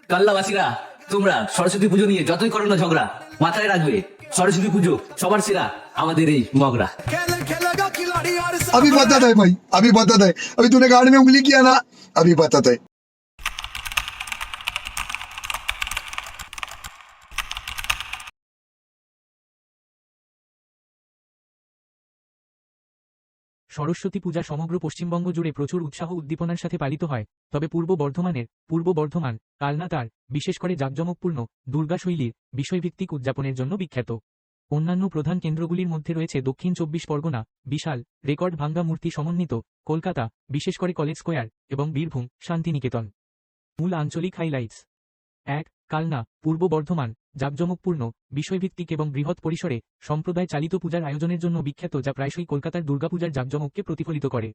কাল্লাবাসীরা তোমরা সরস্বতী পুজো নিয়ে যতই করো না ঝগড়া, মাথায় রাখবে সরস্বতী পুজো সবার সেরা আমাদের এই মগরা। अभी बताता है भाई, अभी बताता है। अभी तूने गाड़ी में उंगली किया ना, अभी बताता है। সরস্বতী পূজা সমগ্র পশ্চিমবঙ্গ জুড়ে প্রচুর উৎসাহ উদ্দীপনার সাথে পালিত হয়, তবে পূর্ব বর্ধমান কালনা তার বিশেষ করে জাঁকজমকপূর্ণ দুর্গাশৈলীর বিষয়ভিত্তিক উদযাপনের জন্য বিখ্যাত। অন্যান্য প্রধান কেন্দ্রগুলির মধ্যে রয়েছে দক্ষিণ 24 পরগনা, বিশাল রেকর্ড ভাঙ্গা মূর্তি সমন্বিত কলকাতা, বিশেষ করে কলেজ স্কোয়ার, এবং বীরভূম শান্তিনিকেতন। মূল আঞ্চলিক হাইলাইটস: 1. কালনা পূর্ব বর্ধমান জাঁকজমকপূর্ণ বিষয়ভিত্তিক এবং বৃহৎ পরিসরে সম্প্রদায় চালিত পূজার আয়োজনের জন্য বিখ্যাত, যা প্রায়শই কলকাতার দুর্গাপূজার জাঁকজমককে প্রতিফলিত করে।